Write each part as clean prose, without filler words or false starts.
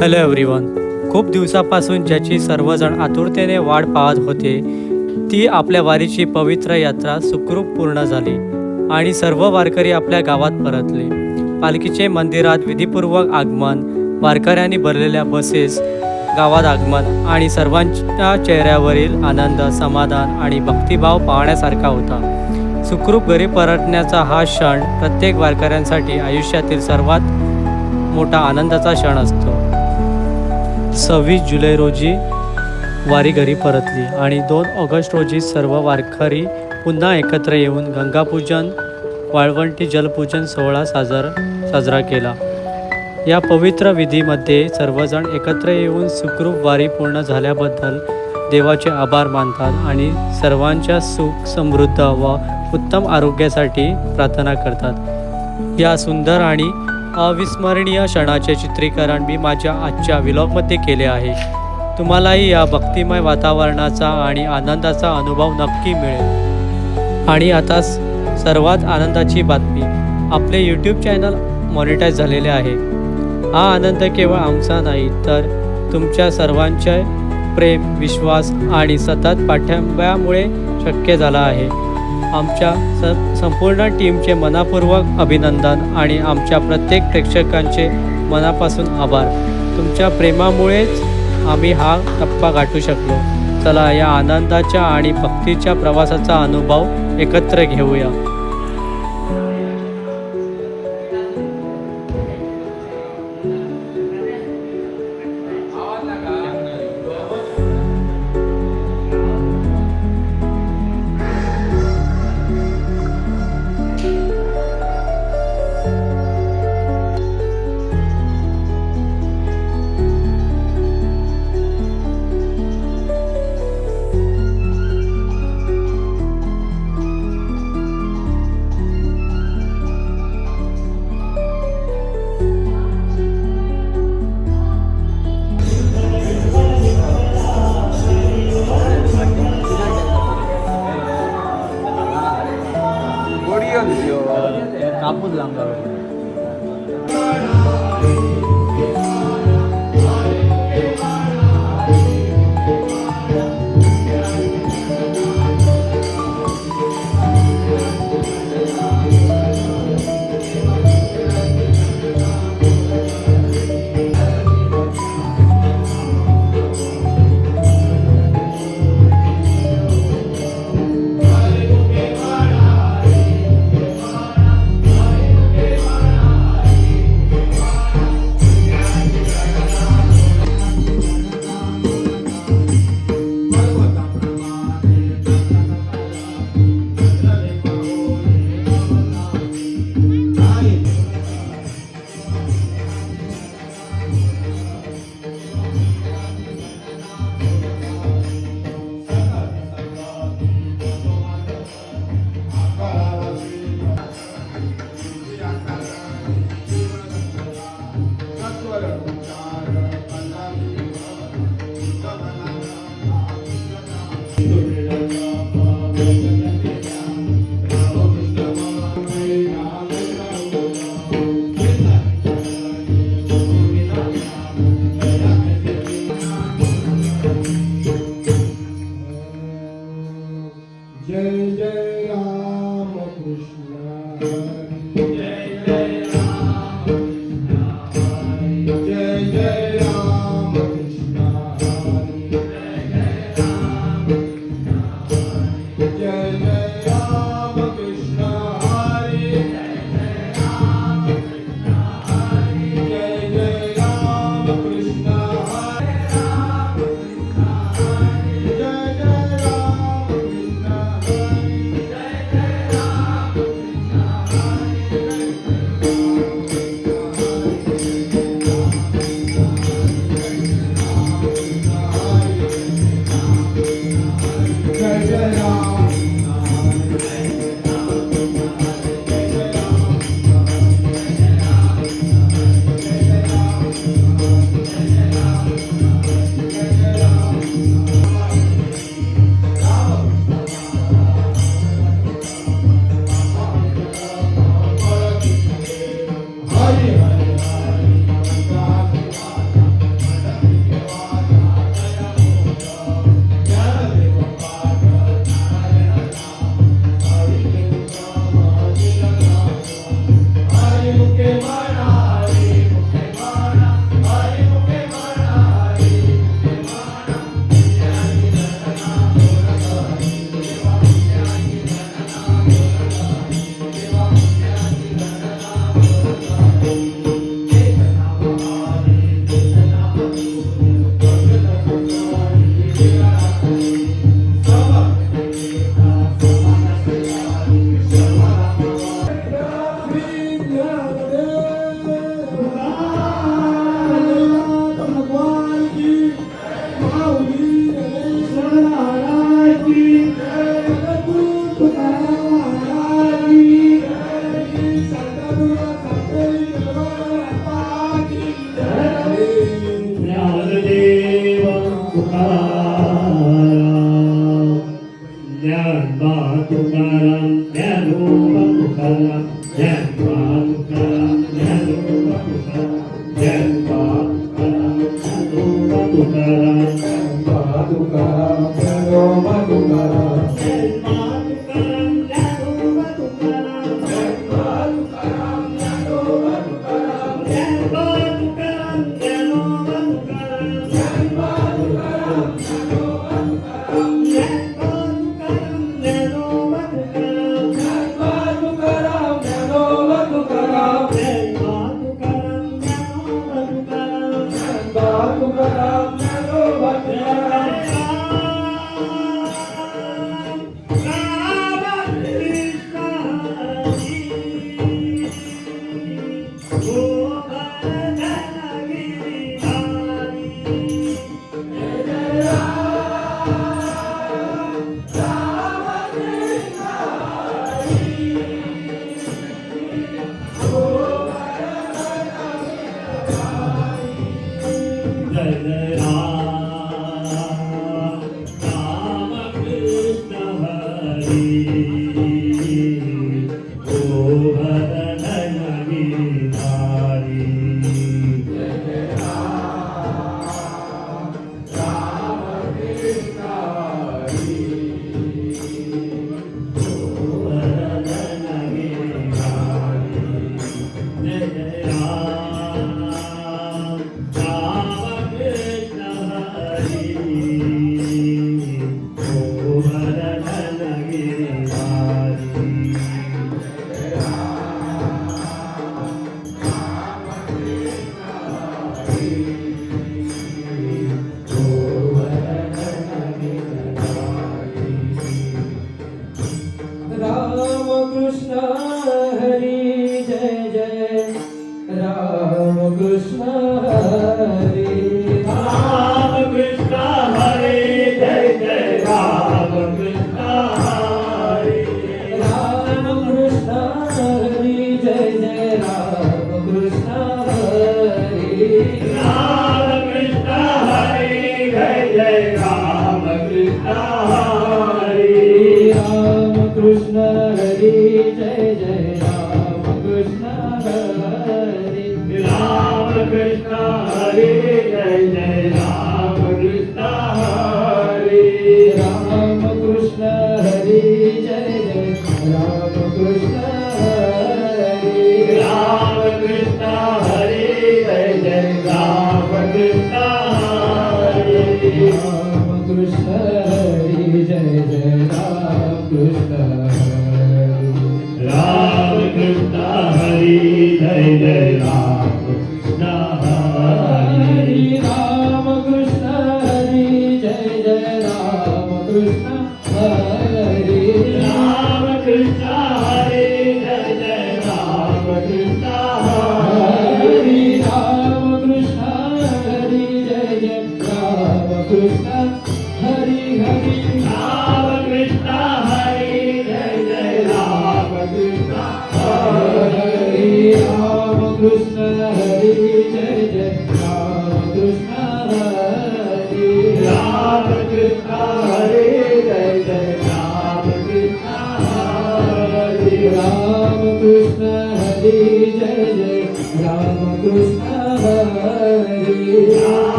Hello everyone. खूप दिवसापासून ज्याची सर्वजण आतुरतेने वाट पाहत होते ती आपल्या वारीची पवित्र यात्रा सुखरूप पूर्ण झाली आणि सर्व वारकरी आपल्या गावात परतले. पालखीचे मंदिरात विधीपूर्वक आगमन, वारकऱ्यांनी भरलेल्या बसेस गावात आगमन आणि सर्वांच्या चेहऱ्यावरील आनंद, समाधान आणि भक्तिभाव पाहण्यासारखा होता. सुखरूप घरी परतण्याचा हा क्षण प्रत्येक वारकऱ्यांसाठी आयुष्यातील सर्वात मोठा आनंदाचा क्षण असतो. 26 जुलै रोजी वारी घरी परतली आणि 2 ऑगस्ट रोजी सर्व वारकरी पुन्हा एकत्र येऊन गंगापूजन, वाळवंटी जलपूजन सोहळा साजरा केला. या पवित्र विधीमध्ये सर्वजण एकत्र येऊन सुखरूप वारी पूर्ण झाल्याबद्दल देवाचे आभार मानतात आणि सर्वांच्या सुख, समृद्ध व उत्तम आरोग्यासाठी प्रार्थना करतात. या सुंदर आणि अविस्मरणीय क्षणाचे चित्रीकरण मी माझ्या आजच्या व्लॉगमध्ये केले आहे. तुम्हालाही या भक्तिमय वातावरणाचा आणि आनंदाचा अनुभव नक्की मिळेल. आणि आता सर्वात आनंदाची बातमी, आपले यूट्यूब चॅनल मॉनिटाईज झालेले आहे. हा आनंद केवळ आमचा नाही तर तुमच्या सर्वांचे प्रेम, विश्वास आणि सतत पाठिंब्यामुळे शक्य झाला आहे. आमच्या संपूर्ण टीमचे मनपूर्वक अभिनंदन आणि आमच्या प्रत्येक प्रेक्षकांचे मनापासून आभार. तुमच्या प्रेमामुळेच आम्ही हा टप्पा गाठू शकलो. चला या आनंदाच्या आणि भक्तीच्या प्रवासाचा अनुभव एकत्र घेऊया. तुकाराम ज्ञानोबा तुकाराम ज्ञानोबा तुकाराम ज्ञानोबा तुकाराम ज्ञानोबा तुकाराम ज्ञानोबा तुकाराम ज्ञानोबा तुकाराम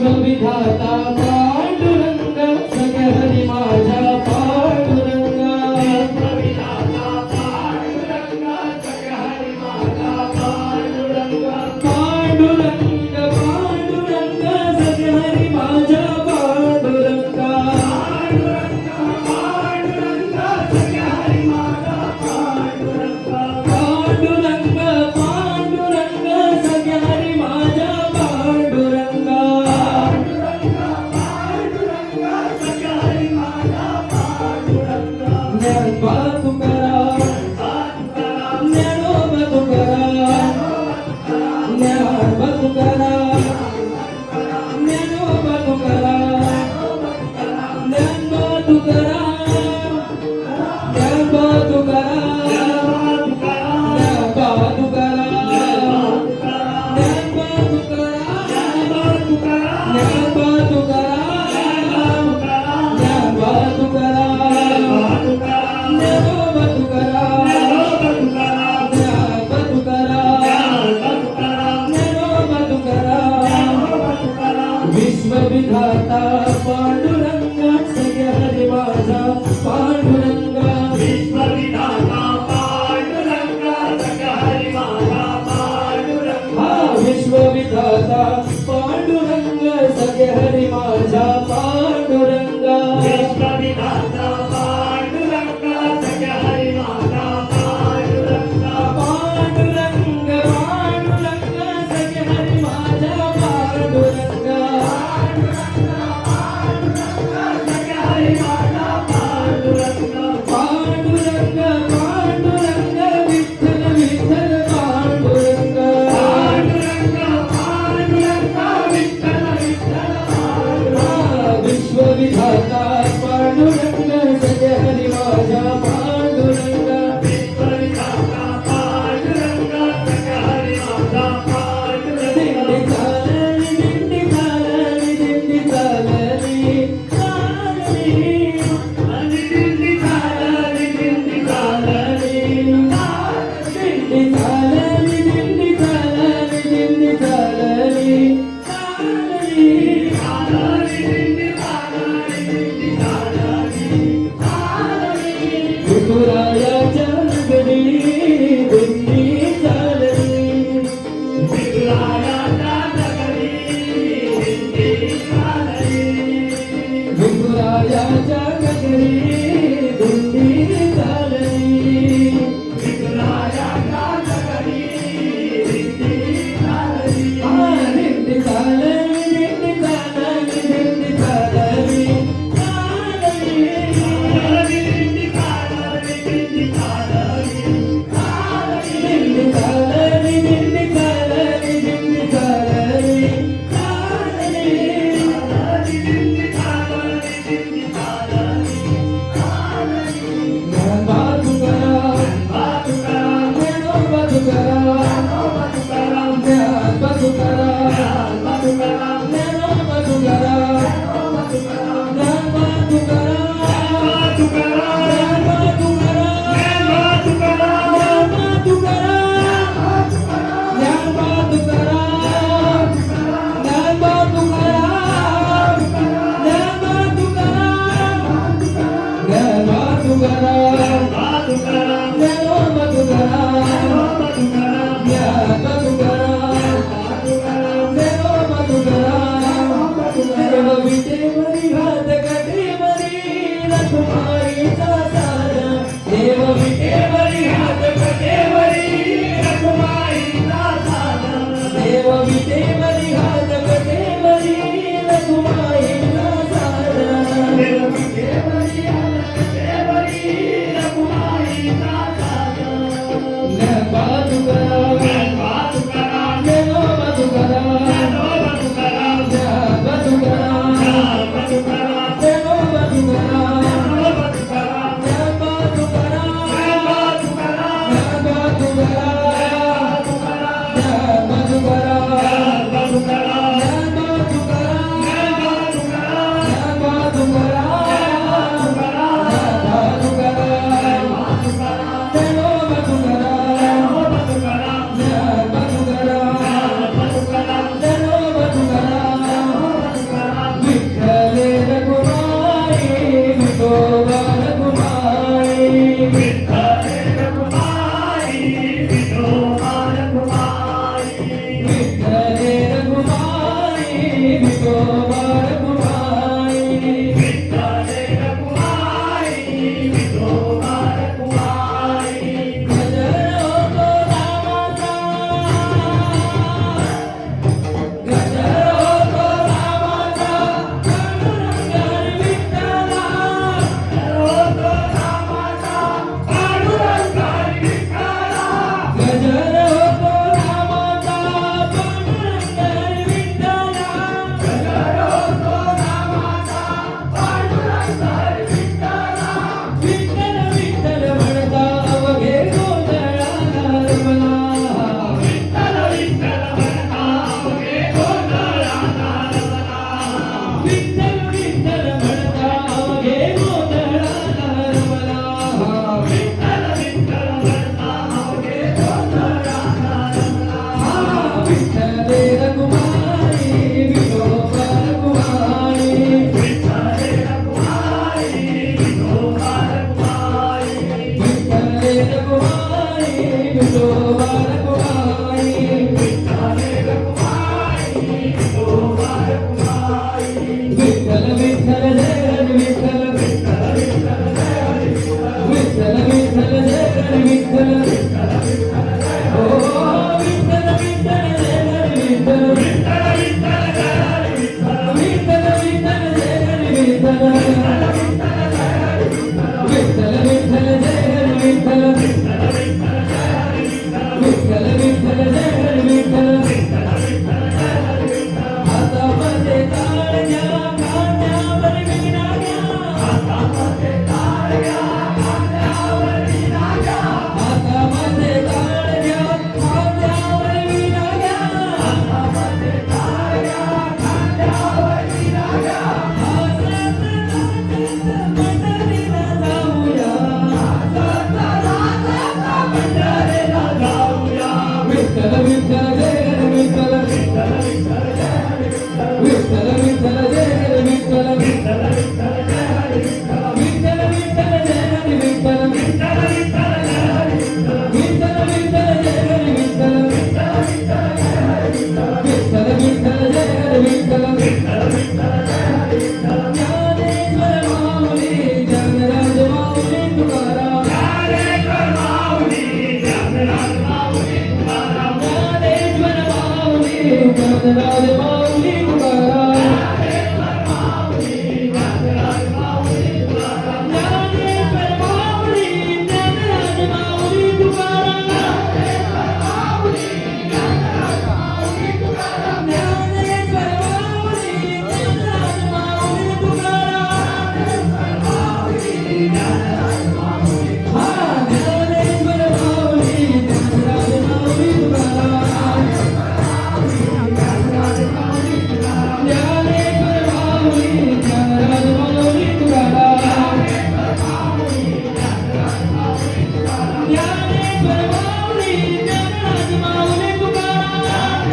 विश्वविधाता पांडुरंग सगळ्या हरी माझ्या पांडुरंग विश्वविधाता पांडुरंग सगळ्या हरी माझ्या पांडुरंग पांडुरंग पांडुरंग सगळ्या हरी माझ्या पांडुरंग पांडुरंग पांडुरंग सगळ्या हरी माझ्या पांडुरंग पांडुरंग पांडुरंग सगळ्या हरी माझ्या पांडुरंग ज्ञानोबा तुकाराम ज्ञानोबा तुकाराम ज्ञानोबा तुकाराम ज्ञानोबा तुकाराम ज्ञानोबा तुकाराम ज्ञानोबा तुकाराम ज्ञानोबा तुकाराम ज्ञानोबा तुकाराम ज्ञानोबा तुकाराम ज्ञानोबा तुकाराम ज्ञानोबा तुकाराम ज्ञानोबा तुकाराम ज्ञानोबा तुकाराम विश्वविधाता पांडुरंग सगळ्या हरी माझा पांडुरंग विश्वविधाता पांडुरंग सगळ्या हरी माझा पांडुरंग हा विश्वविधाता पांडुरंग सगळ्या हरी माझा पांडुरंग विश्वविधाता पांडुरंग सगळ्या हरी माझा पांडुरंग पांडुरंग पांडुरंग सगळ्या हरी माझा पांडुरंग सगळ्या हरी माझा पांडुरंग पांडुरंग पांडुरंग विठ्ठल विठ्ठल पांडुरंग पांडुरंग पांडुरंग ज्ञानराज माऊली तुकाराम ज्ञानेश्वर माऊली ज्ञानराज माऊली तुकाराम ज्ञानेश्वर माऊली ज्ञानराज माऊली तुकाराम ज्ञानेश्वर माऊली ज्ञानराज माऊली तुकाराम ज्ञानेश्वर माऊली ज्ञानराज माऊली तुकाराम ज्ञानेश्वर माऊली ज्ञानराज माऊली हा ज्ञानेश्वर माऊली ज्ञानराज माऊली तुकाराम ज्ञानेश्वर माऊली ज्ञानराज माऊली तुकाराम ज्ञानेश्वर माऊली ज्ञानराज माऊली तुकाराम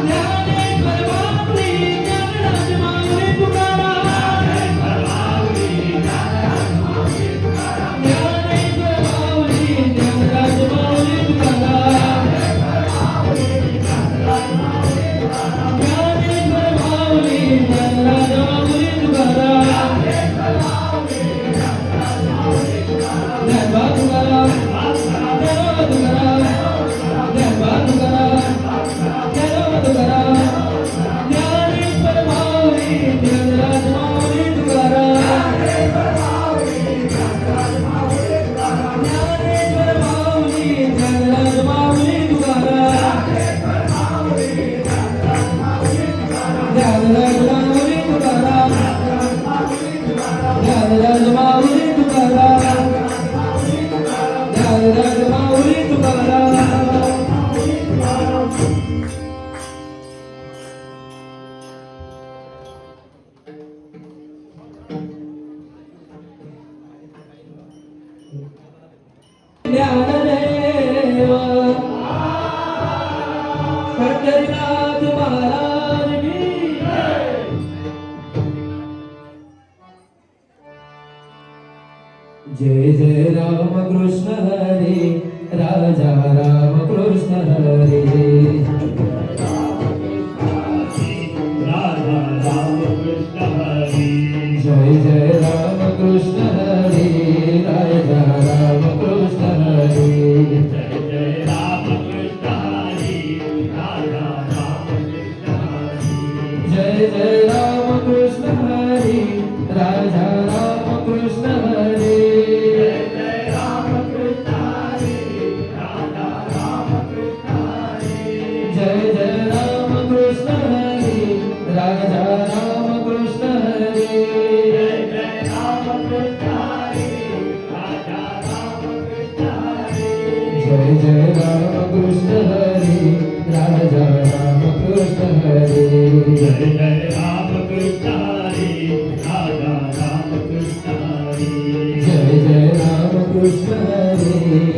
ज्ञानेश्वर माऊली ज्ञानराज माऊली तुकाराम ज्ञानेश्वर माऊली ज्ञानराज माऊली तुकाराम ज्ञानेश्वर माऊली ज्ञानराज माऊली तुकाराम ज्ञानबा तुकाराम ज्ञानबा तुकाराम ज्ञानबा तुकाराम ज्ञानबा तुकाराम ज्ञानेश्वर माऊली ज्ञानराज माऊली तुकाराम ज्ञानेश्वर माऊली ज्ञानराज माऊली तुकाराम ज्ञानराज माऊली तुकाराम ज्ञानराज माऊली तुकाराम ज्ञानराज माऊली तुकाराम ज्ञानदेव पंढरीनाथ महाराज की जय जय राम कृष्ण हरे राजा राम कृष्ण हरे राधा राम कृष्ण हरी जय जय राम कृष्ण हरे राजा राम कृष्ण हरे जय जय राम कृष्ण हरी राधा राम कृष्ण हरी जय जय राम कृष्ण हरे राजा राम कृष्ण हरे जय जय राम कृष्ण हरी राधा राम कृष्ण हरी जय जय राम कृष्ण हरे राजा राम कृष्ण हरे जय जय राम कृष्ण हरी राधा राम कृष्ण हरी जय जय राम कृष्ण हरे राजा राम कृष्ण हरे जय जय राम कृष्ण हरी राधा राम कृष्ण हरी जय जय राम कृष्ण हरे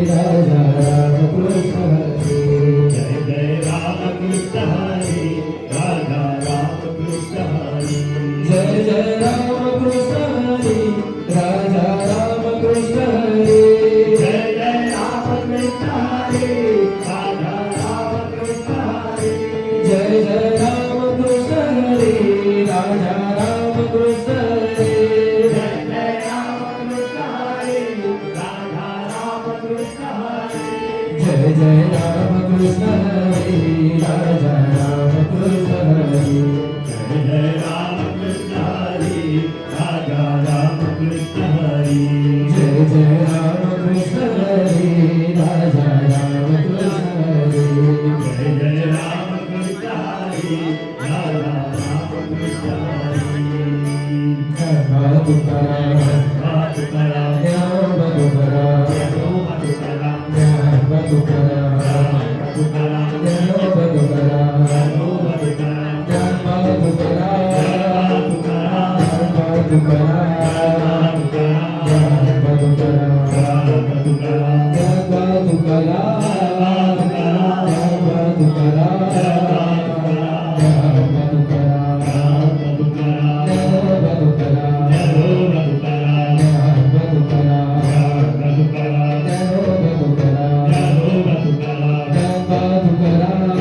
राजा राम कृष्ण हरे जय जय राम कृष्ण हरी राधा राम कृष्ण हरी जय जय राम कृष्ण हरे राजा राम कृष्ण हरे जय जय राम कृष्ण हरी राधा राम कृष्ण हरी जय जय राम कृष्ण हरे राजा राम कृष्ण हरे जय जय राम कृष्ण हरी राधा राम कृष्ण हरी जय जय राम कृष्ण हरे राजा राम कृष्ण हरे जय जय राम कृष्ण हरी राधा राम कृष्ण हरी जय जय राम कृष्ण हरे राजा राम कृष्ण हरे जय जय राम कृष्ण हरी राधा राम कृष्ण हरी धर्म तुकाराम तुकाराम ज्ञान तुकाराम तुकाराम ज्ञान तुकाराम तुकाराम ज्ञान तुकाराम ज्ञान तुकाराम ज्ञान तुकाराम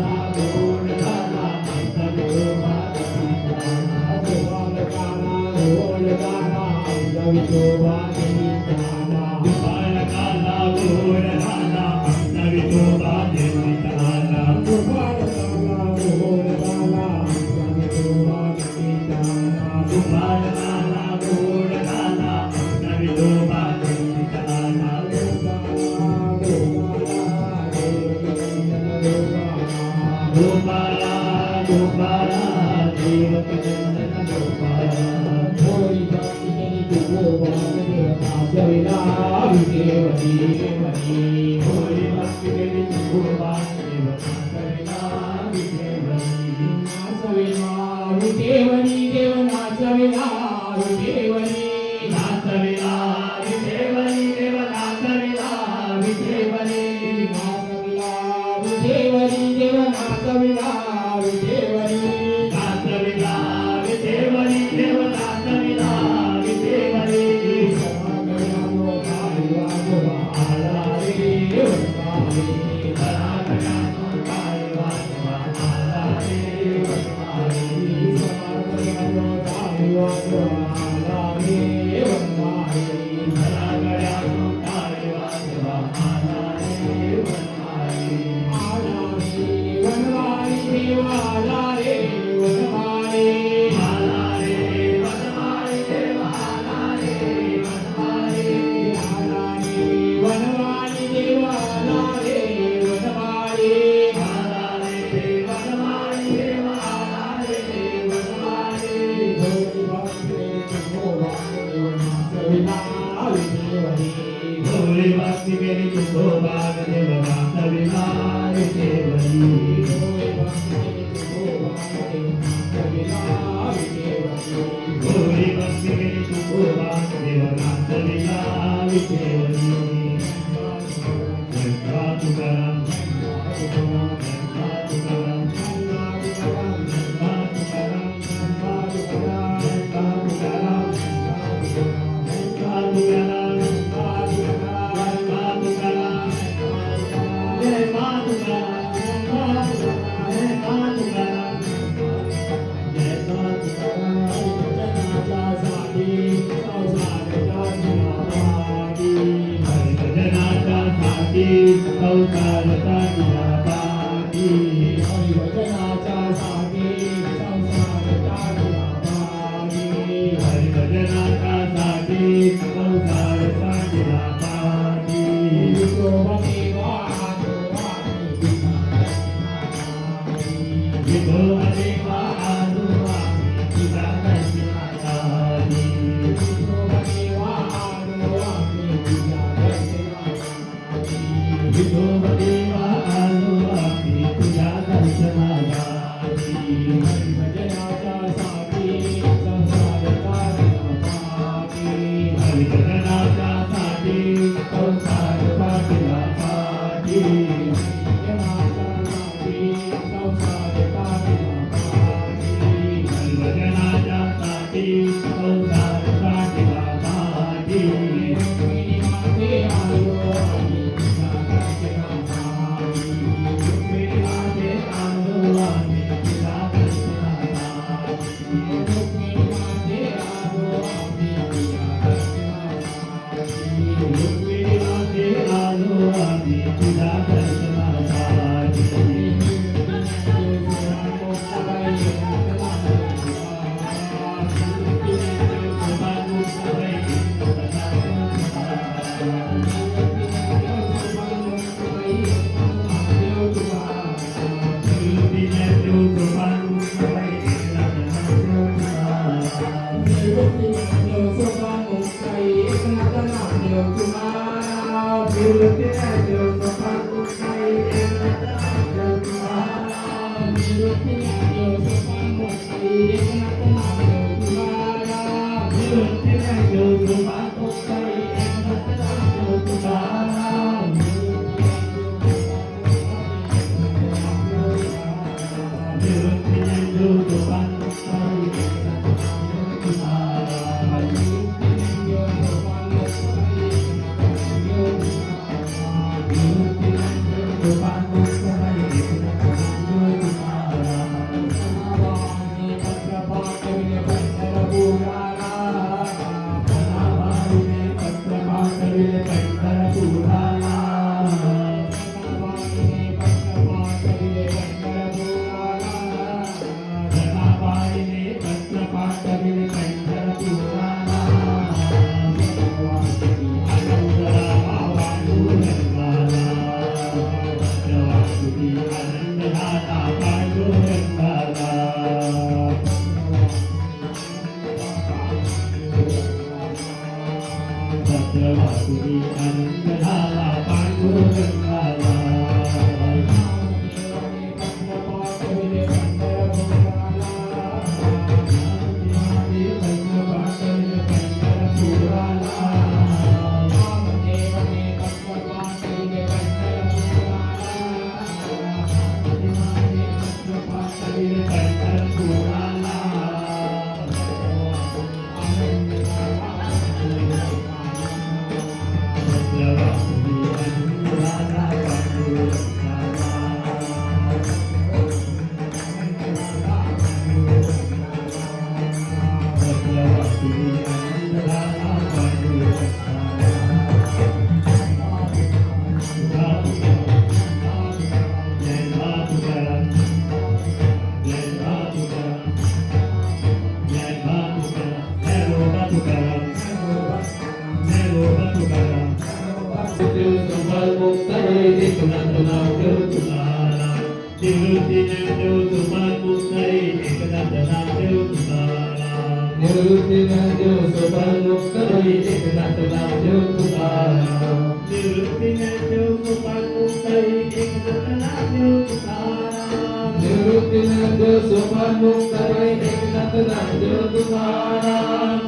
गोपाला गोपाला देवकी नंदन गोपाला होळी भक्ती केली तू गोपाल देवनाचविला विदेवनी देवनी होळी भक्ती केली तू गोपाल देवनाचविला विदेवनी नाचविला विदेवनी देवनाचविला विदेवनी नाचविला विदेवनी देवनाचविला विदेवनी नाचविला विदेवनी देवनाचविला विदेवनी नाचविला विदेवनी देवनाचविला विदेवनी समागयानो काळीवाजवा आला रे वनमाली घराघरातून काळीवाजवा आला रे वनमाली समागयानो काळीवाजवा आला रे वनमाली घराघरातून काळीवाजवा आला रे वनमाली आला रे वनमाली देवा आला रे वनमाली आला रे वनमाली देवा आला रे वनमाली आला रे वनमाली देवा आला रे वनमाली आला रे वनमाली देवा आला रे वनमाली होळी भक्ती देवनाचविला विदेवनी होळी भक्ती केली तू गोपाल देवनाचविला विदेवनी होळी भक्ती देवनाचविला विदेवनी होळी भक्ती केली तू गोपाल देवनाचविला विदेवनी जयता तुकाराम जयता तुकाराम जयता तुकाराम जयता तुकाराम जयता तुकाराम जयता तुकाराम जय मां तुकाराम जय मां तुकाराम जय मां तुकाराम हरिभजनाच्या साठी संसारता दिला पाठी हरिभजनाच्या साठी संसारता दिला पाठी विठोबा देवा आलो आम्ही तुझ्या दर्शनासाठी विठोबा देवा आलो आम्ही तुझ्या दर्शनासाठी हरिभजनाच्या साठी संसार पाठीला पाठी हरिभजनाच्या साठी संसार पाठीला पाठी रुक्मिणीमाते आलो आम्ही तुझ्या रुक्मिणीमाते आलो आम्ही तुझ्या दर्शनासाठी निवृत्ती ज्ञानदेव सोपान मुक्त होई एकनाथ नामदेव तुकाराम. निवृत्ती ज्ञानदेव सोपान मुक्त होई एकनाथ नामदेव तुकाराम.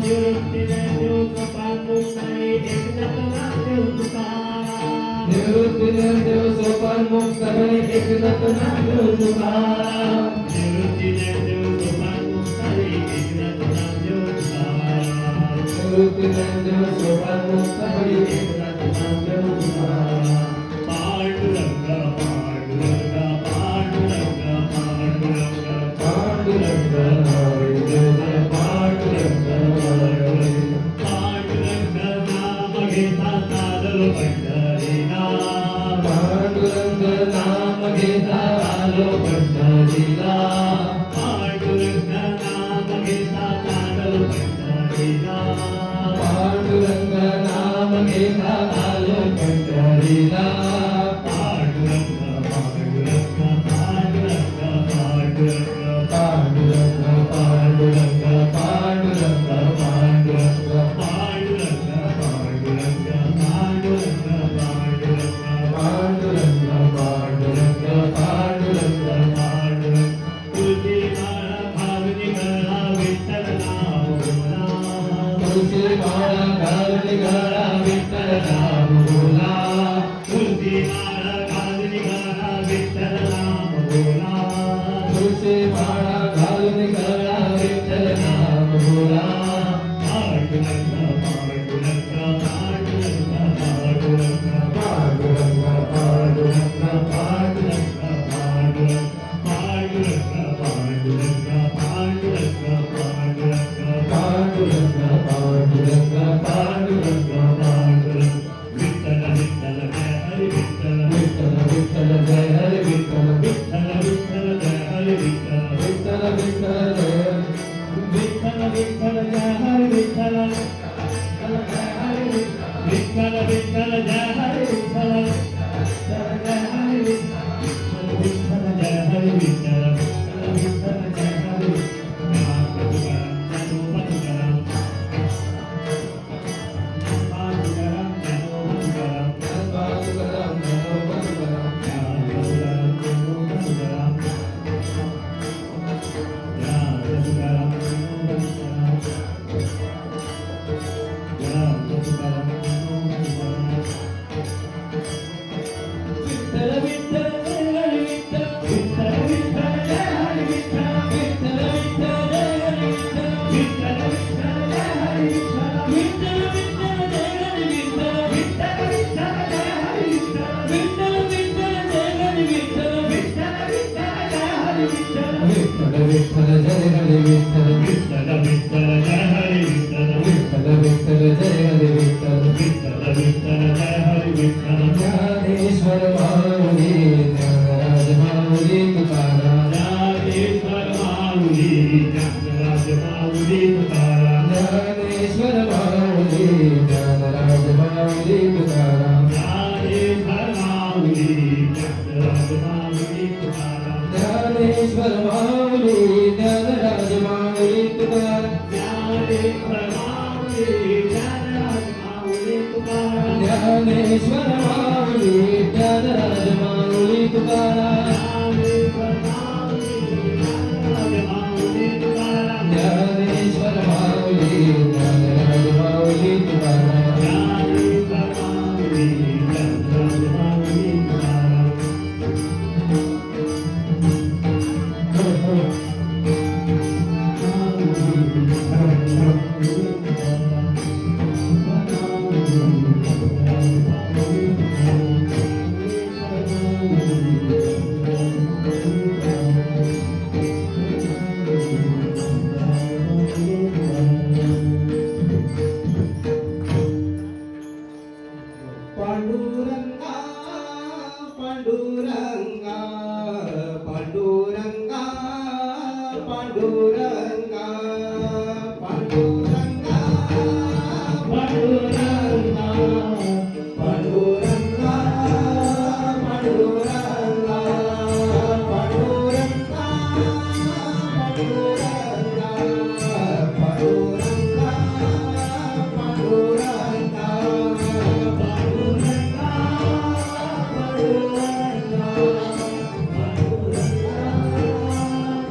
निवृत्ती ज्ञानदेव सोपान मुक्त होई एकनाथ नामदेव तुकाराम. निवृत्ती ज्ञानदेव सोपान मुक्त होई एकनाथ नामदेव तुकाराम. निवृत्ती ज्ञानदेव सोपान मुक्त होई एकनाथ नामदेव तुकाराम. पांडुरंग पांडुरंग पांडुरंग पांडुरंग पांडुरंग हरी जय जय पांडुरंग हरी. पांडुरंग नाम घेता चाललो पंढरीला. पांडुरंग नाम घेता आलो पंढरीला. पांडुरंग नाम घेता चाललो पंढरीला. पांडुरंग नाम घेता आलो पंढरीला. पांडुरंग पांडुरंग पांडुरंग पांडुरंग पांडुरंग पांडुरंग पांडुरंग पांडुरंग पांडुरंग पांडुरंग पांडुरंग पांडुरंग पांडुरंग पांडुरंग पांडुरंग. तुझी माळा घालून गळा विठ्ठल नाम बोला. तुझी माळा घालून गळा विठ्ठल नाम बोला. तुझी माळा घालून गळा विठ्ठल नाम बोला. तुझी माळा घालून गळा विठ्ठल नाम बोला. पांडुरंग पांडुरंग पांडुरंग पांडुरंग पांडुरंग पांडुरंग पांडुरंग पांडुरंग पांडुरंग पांडुरंग पांडुरंग पांडुरंग पांडुरंग पांडुरंग पांडुरंग. विठ्ठल विठ्ठल जय हरी विठ्ठल. विठ्ठल विठ्ठल जय हरी विठ्ठल. विठ्ठल विठ्ठल जय हरी विठ्ठल. विठ्ठल विठ्ठल जय विठ्ठल विठ्ठल जय हरी विठ्ठल. विठ्ठल विठ्ठल जय हरी विठ्ठल. जय हरी विठ्ठल. विठ्ठल जय हरी विठ्ठल. विठ्ठल जय हरी विठ्ठल विठ्ठल जय हरी विठ्ठल. विठ्ठल विठ्ठल जय हरी विठ्ठल. विठ्ठल विठ्ठल जय हरी विठ्ठल. विठ्ठल विठ्ठल जय Hari Vitthal. Dnyaneshwar Mauli Dnyanraj Mauli Tukaram. Dnyaneshwar Mauli Dnyanraj Mauli Tukaram. Dnyaneshwar Mauli Dnyanraj Mauli Tukaram. Dnyaneshwar Mauli Dnyanraj Mauli Tukaram. Dnyaneshwar Mauli Dnyanraj Mauli Tukaram. Dnyaneshwar Mauli Dnyanraj Mauli Tukaram. Dnyaneshwar Mauli Dnyanraj Mauli Tukaram. Dnyaneshwar Mauli Dnyanraj Mauli Tukaram. Dnyaneshwar Mauli Dnyanraj Mauli Tukaram. Dnyaneshwar Mauli Dnyanraj Mauli Tukaram. Panduranga Panduranga Panduranga Panduranga Panduranga Panduranga Panduranga Panduranga Panduranga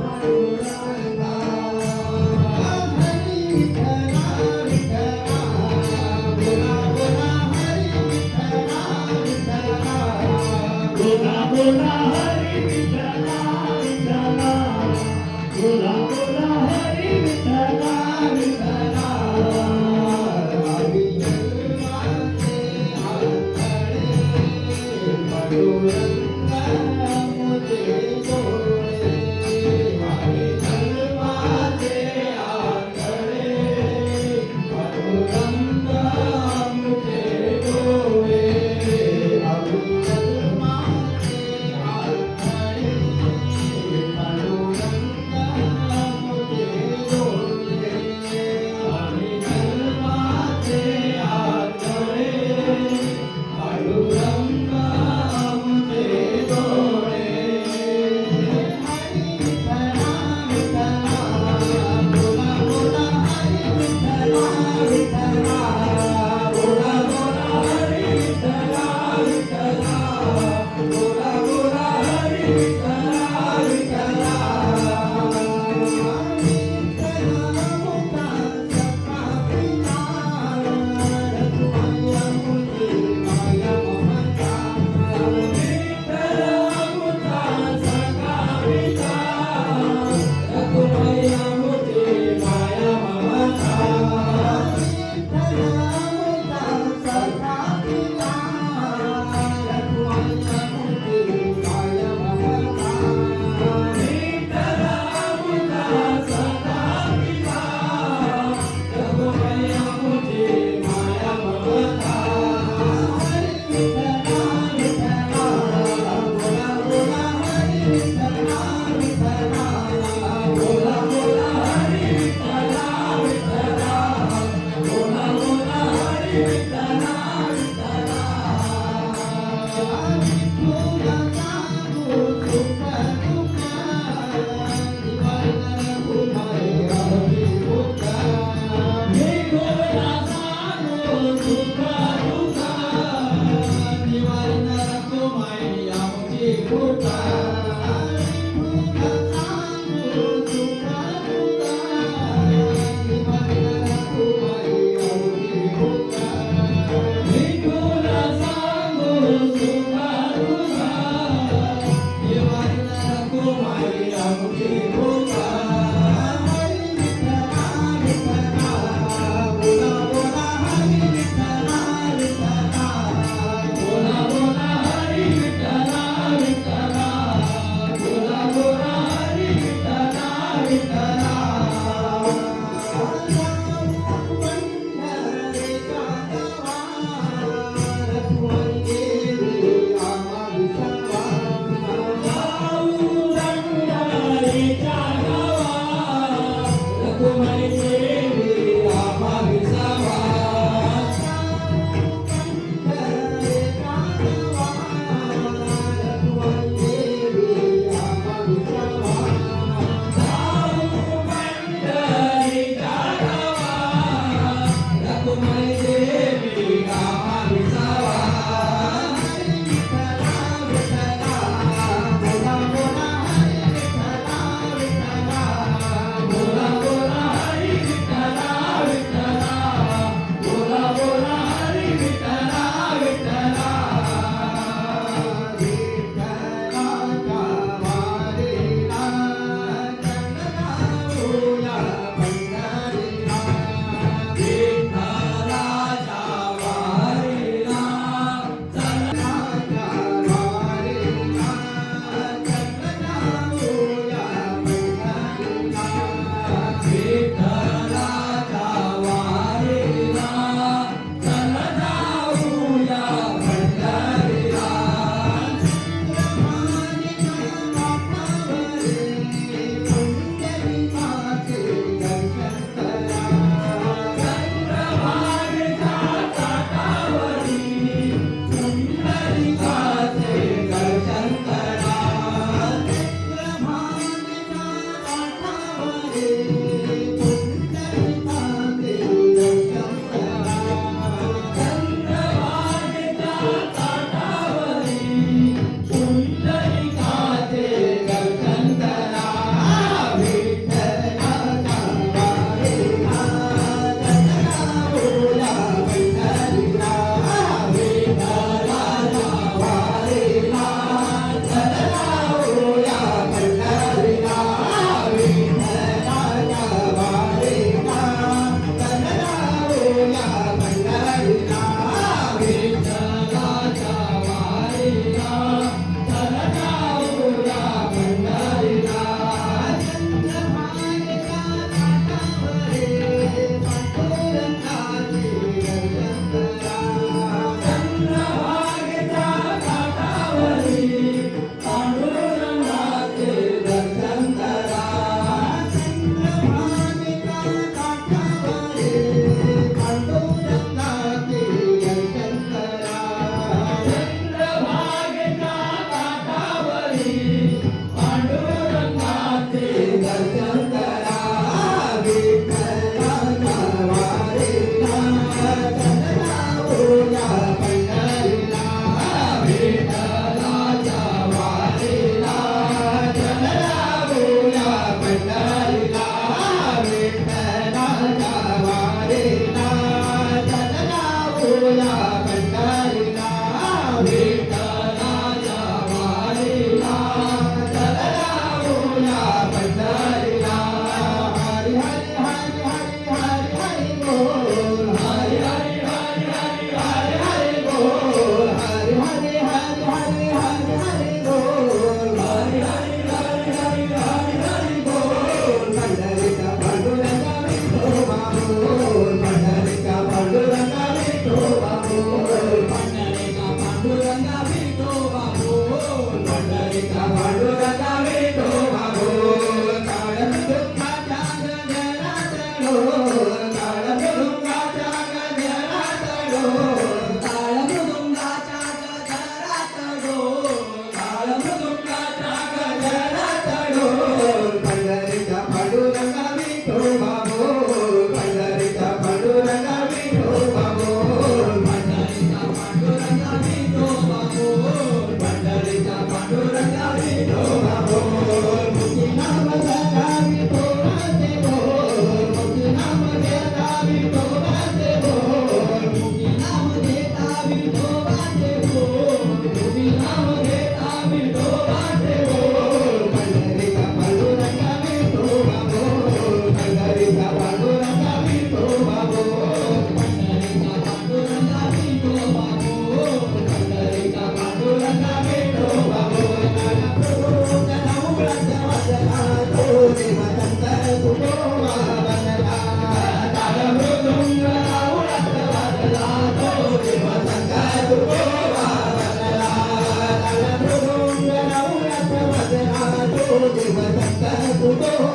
Panduranga Thank you.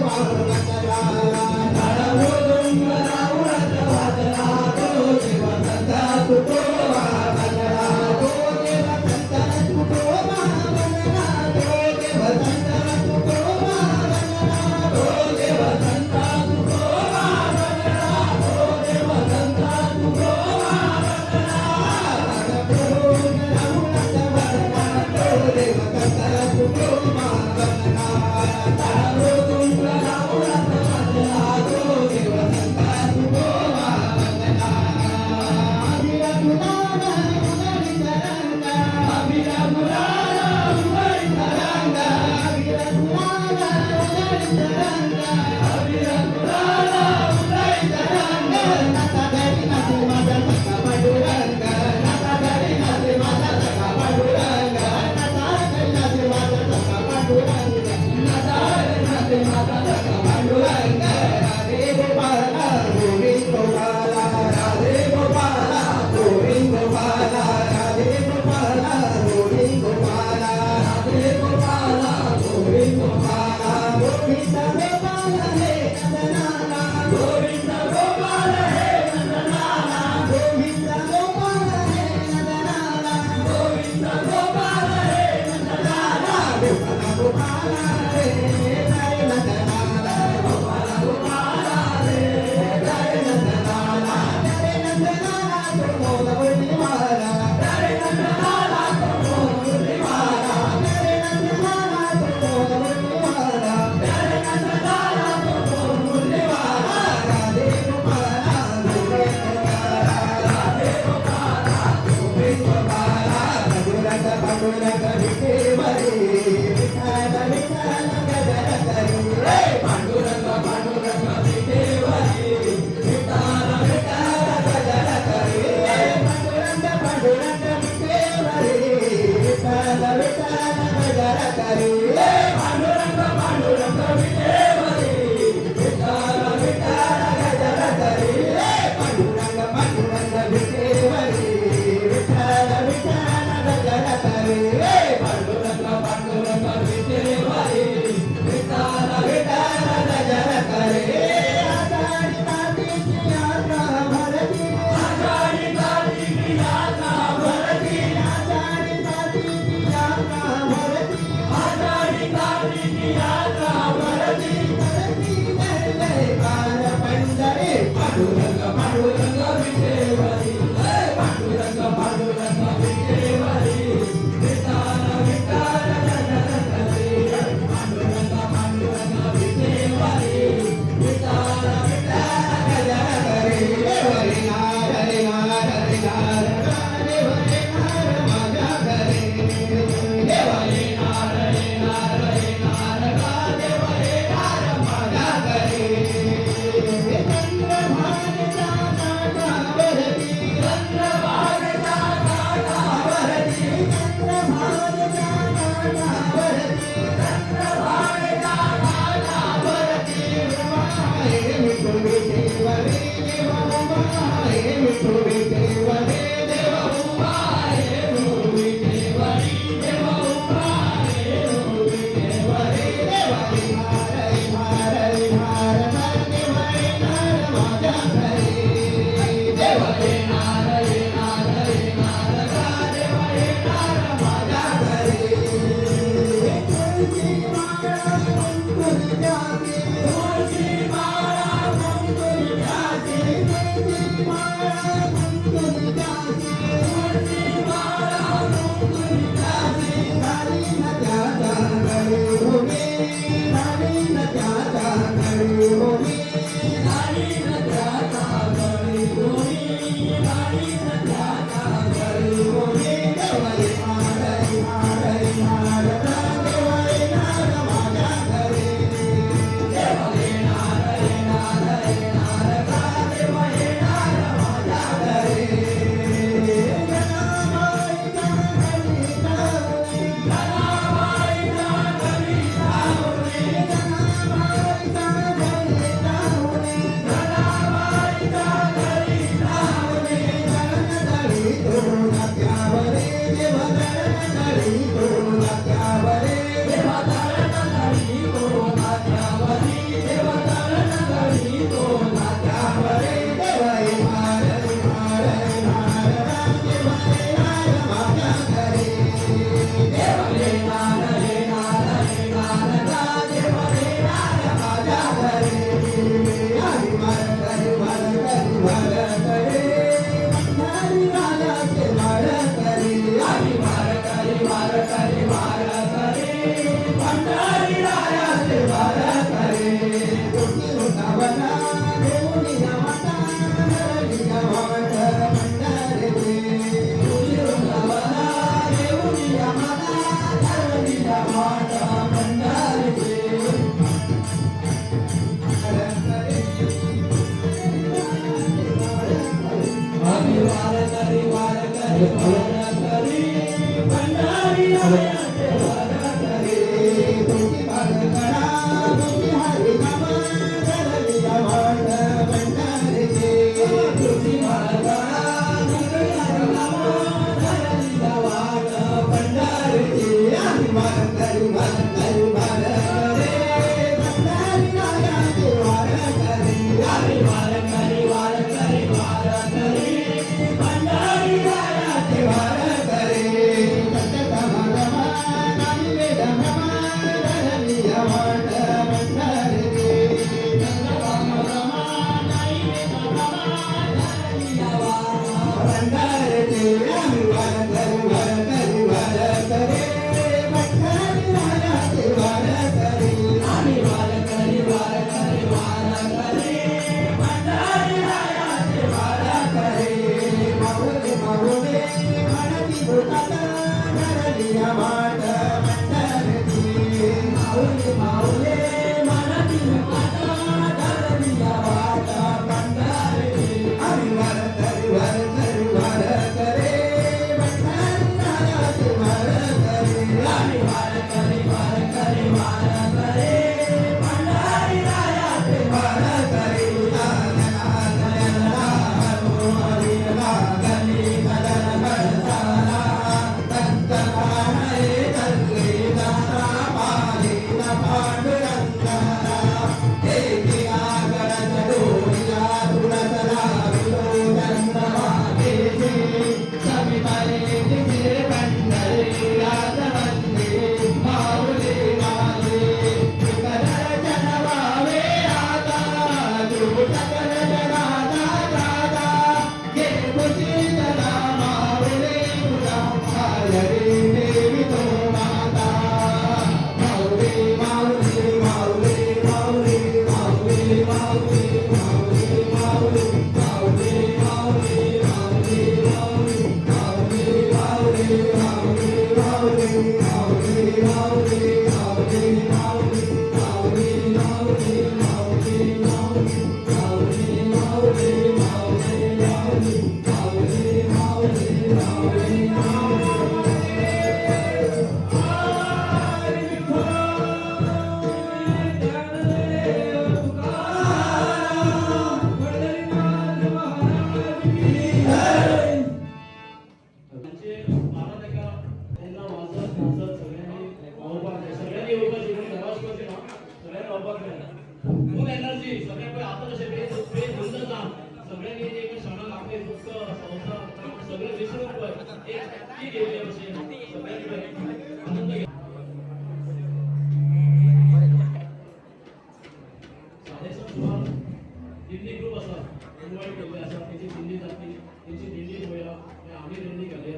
Full energy सगळ्यांकडे आता कसे पेज बंद जा सगळ्यांनी एक क्षण आपले दुःख संसार सगळे विसरून एक ती गेली असे सगळ्यांकडे आनंद घ्या. दिंडी ग्रुप असा इन्व्हाइट केले असा त्याची दिंडी जाते त्याची दिंडी होया आम्ही दिंडी घाले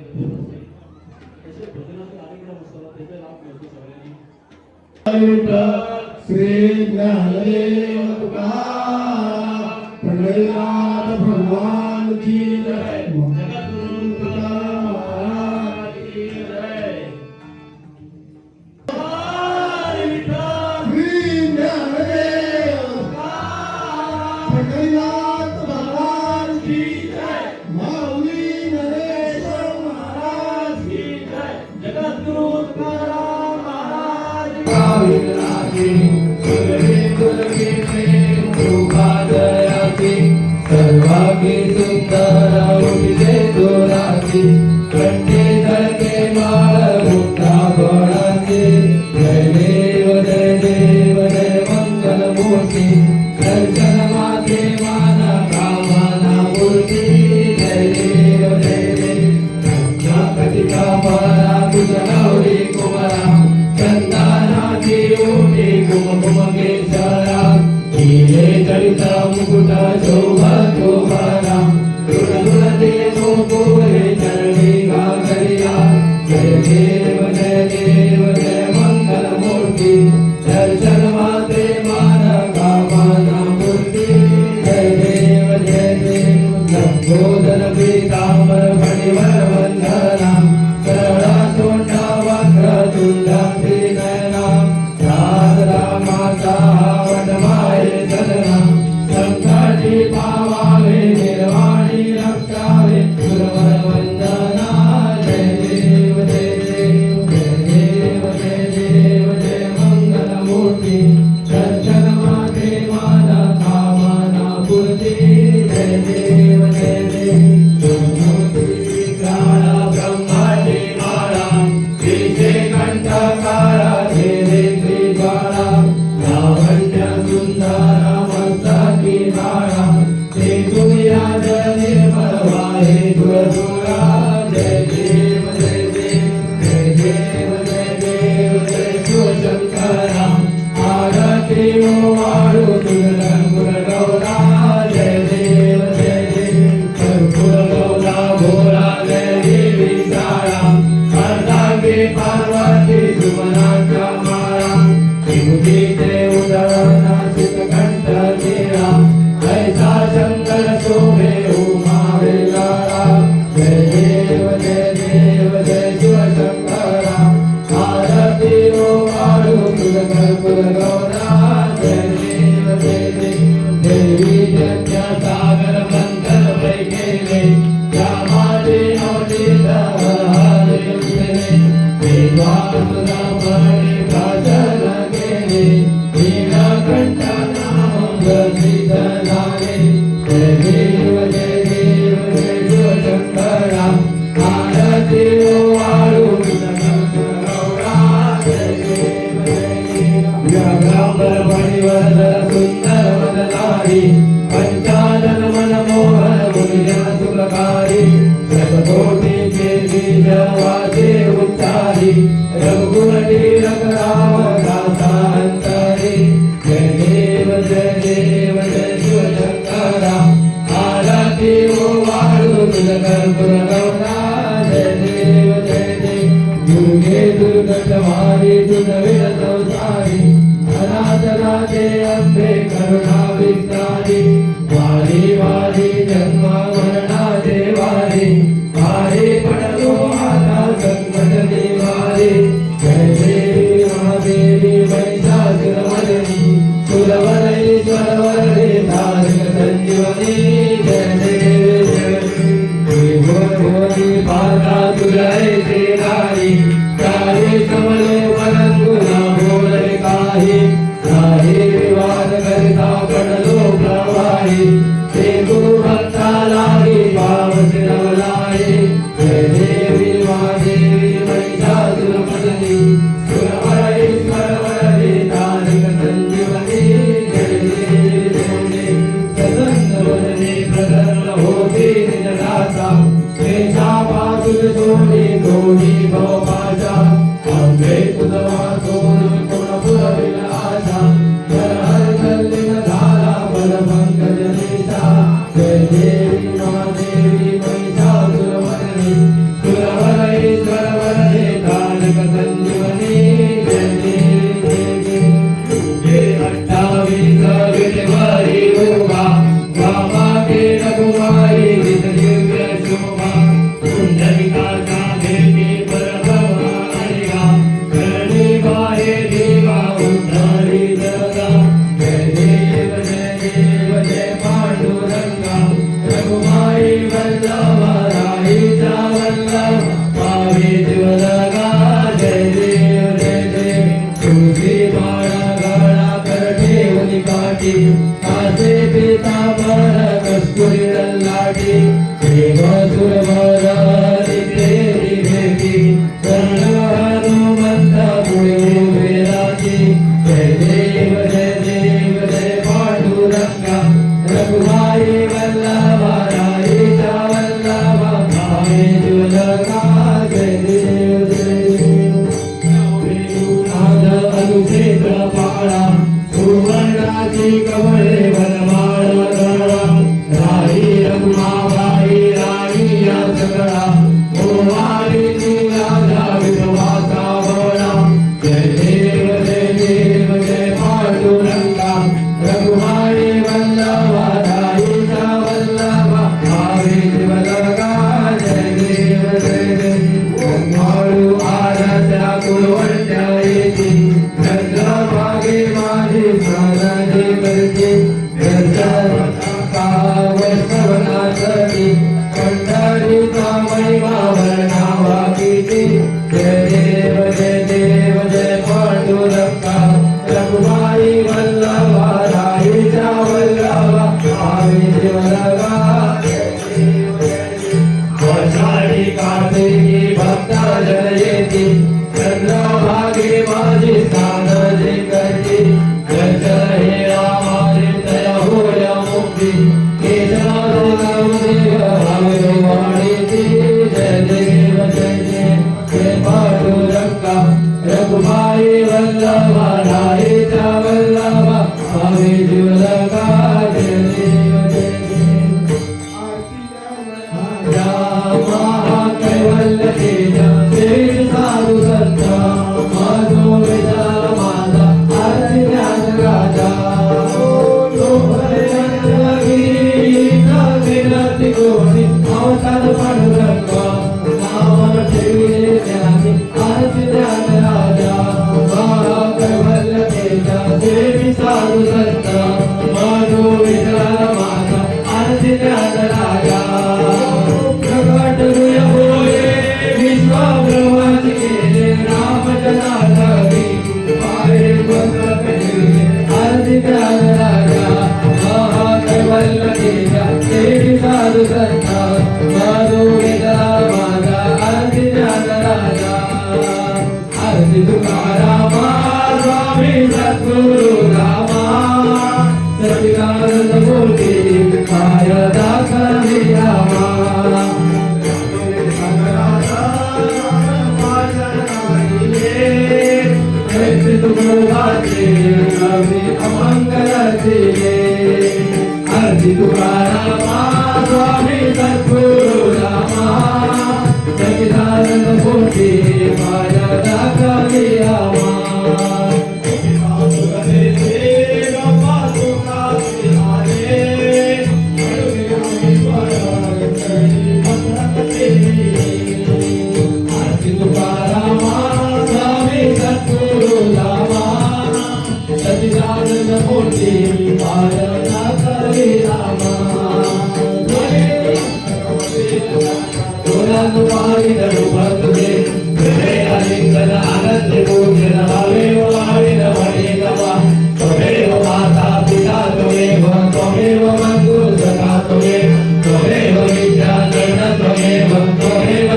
तसे भजनाचे कार्यक्रम असतात त्याचे लाभ मिळतो सगळ्यांनी. श्री ज्ञानदेव तुकाराम पंढरीनाथ भगवान की जय. जगद्गुरु तुकाराम महाराज की जय. श्री ज्ञानदेव पंढरीनाथ भगवान की जय. माऊली नरेश्वर महाराज की जय. जगद्गुरु तुकाराम महाराज की सर्वांगी सुंदर उठले दोराची कंठी धरके माळ मुक्ता बळाची. जय देव जय मंगल मूर्ती दर्शन माते माना कामना मूर्ती. जय देव कटिका परा कुशलवरी कुमरा चंदनाची ओटी कुमकुम केशरा. नीले चरित मुकुट शोभा शोभरा तुळतुळते गोपुरे चरणी घागरिया. जय देव जय मंगल मूर्ती दर्शन वाळू तुझ कर्पूर गौरा जय देव जय देव कर्पूर गौरा भोळा जय देवी साळा अर्धांगी पार्वती सुमनाच्या माळा विभूतीचे उदळना सुतकंठ केला ऐसा शंकर शोभे उमा वेलाळा जय देव जय शिवशंकरा आरती ओ वाळू तुझ कर्पूर गौरा जय देव देवी जन्य सागर मंथन वै केले त्या माझे अवधीत हरे उठले देवा तुझा म्हणे भाषण केले नीलकंठ नाम प्रसिद्ध झाले जय देव जय शिवशंकरा आरती ओ वाळू तुझ कर्पूर गौरा जय देव व्याघ्रांबर मणिवर्धन सुंदर वदनारी पंचानन मनमोहन मुनिजन सुखकारी शतकोटीचे बीज वाचे उच्चारी रघुकुल टिळक राम दासा अंतरी जय देव जय शिवशंकरा आरती ओ वाळू तुझ कर्पूर गौरा जय देव दुर्गे दुर्गटवारी तुझ वीर संसारी अनाथनाथे अंबे करुणा विस्तारी वारी वारी जन्मा मरणाचे वारी वारी पडलो आता संकट निवारी जय देवी महादेवी महिषासुरमर्दिनी सुरवरईश्वर वरदे तारक संजीवनी जय देवी भोरी पाता तुझे श्रीरारी चारी कमले वरंगुला बोले काही सारे विवाद करता पडलो प्रवाही ते गुरु भक्ता लागी पावस नवलाई जय देवी महादेवी महिषासुरमर्दिनी सुरवरईश्वर वरदे तारक संजीवनी जय देवी प्रसन्न वदने प्रसन्न होती निजदाता पासून सोडी दोन्ही भवपाशा अंबे तुझवा सोन कोण पुरविल आशा हर हर कल्लिन धारा बल पंकज नेता जय देवी महादेवी महिषासुरमर्दिनी सुरवरईश्वर वरदे तारक संजीवनी जय देवी जय 28 विधवारी उभा वामाके रघुमाई दिव्य शोभा पुंडलिकाचा देवी परभवारिगा करणी बाहे देवा उद्धारी जगा जय देव जय पांडुरंगा रघुमाई वल्लभा राईचा वल्लभ पावे जीवलगा जय देव तुळशी माळा गळा करठेवली काठी कासे पीतांबर कस्तुरी लाटी देव सुरवर तेरी भेटी कर्ण हनुमंत पुढे उभे राजी जय देव जय पांडुरंगा रघुमाई वल्लभा राईचा वल्लभा भावे जुलगा जय देव अनुक्षेत्र पाळा सुवर्णाची कमळे वनमाळ गळा राही रघुमाबाई सती तुकारामा स्वामी सद्गुरु रामा सच्चिदानंद मूर्ती माझ्या दाखली आमा तुकारामा स्वामी सद्गुरु रामा सच्चिदानंद मूर्ती माझ्या दाखली आमा डोळ्यांपाई दडुभतुले तुझे अलिंगन आनंद पूजन भावेव वाढीन वडिलवा त्वमेव माता पिता त्वमेव त्वमेव बंधु सखा त्वमेव विद्या जन त्वमेव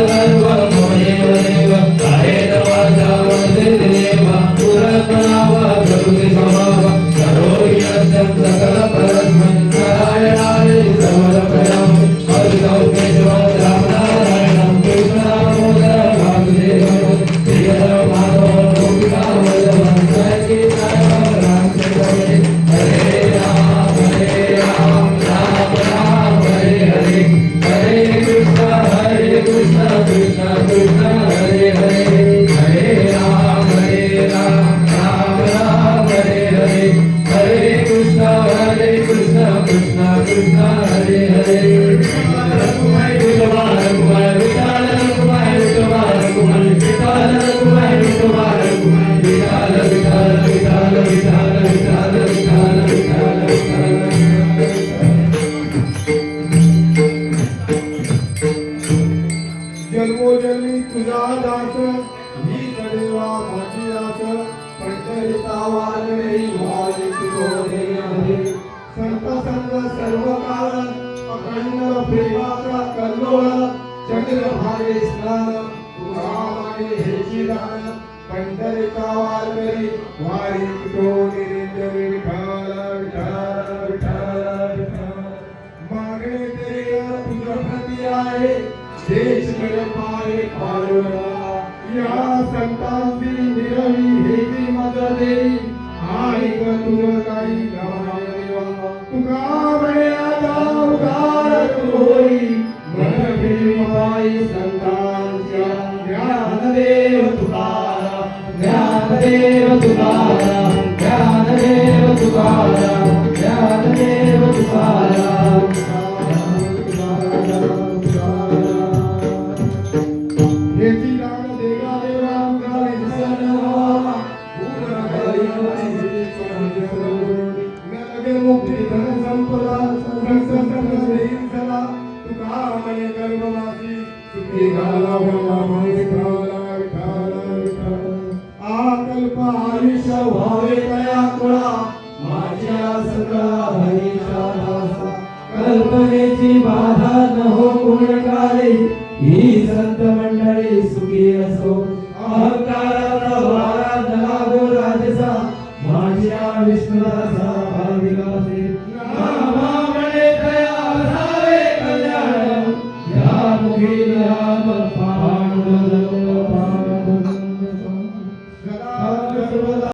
सर्व त्वमेव देव हरेण वाचा वंदे देव पुरस्मराव प्रकृति स्वभाव करोमि यज्ञं सकल परस्मै नारायणाय सर्वप्रयाम हरिसौकेशवं रामनारायणं कृष्णदामोदरं वासुदेवं श्रीधरं माधवं गोपिकावल्लभं जयकेशवं रामचन्द्रं हरे राम राम राम हरे हरे हरे कृष्ण कृष्ण कृष्ण हरे हरे हरे राम राम राम हरे हरे हरे कृष्ण कृष्ण कृष्ण हरे हरे रघुमाई विठोबा रघुमाई विठाल रघुमाई विठोबा रघुमाई विठाल रघुमाई विठोबा रघुमाई विठाल विठाल विठाल विठाल विठाल विठाल विठाल विठाल जन्मोजन्मी तुझा दास ही सदैवा माझी आस पंढरीचा वारकरी भावी तुझे आहे संत संग सर्व काळ अखंड प्रेमाचा कल्लोळ चंद्रभागे स्नान तुझा मागे हेची दान पंढरीचा वारकरी वारी तुझो निरंजन विठाल विठाल विठाल विठाल मागणे तरी तुझ प्रती आहे देश पाय पालवला या संतांची निरवी हेची मदत देई आणि तुझ काही देवा तुका म्हणे आता उदार होई मन भीमाई संतांच्या ज्ञानदेव तुकाराम ज्ञानदेव तुकाराम ज्ञानदेव तुकाराम ज्ञानदेव तुकाराम हेची दान देगा देवा उगारी दिसनवा पूर्ण करी नगे मुक्ती धन संपदा संसंग सदा तुका मने गर्भवासी तुकी गाला भला विठाला विठाला विठाला आकल्प आयुष्य व्हावे तया कुळा माझ्या सगळा हरीचा दासा कल्पनेची बाधा न हो गुणकारी ही संत मंडळी सुखी असो अहंकाराचा वारा न लागो राजसा माझ्या विष्णुदासा भाविकासे नामा म्हणे तया असावे कल्याण या मुखी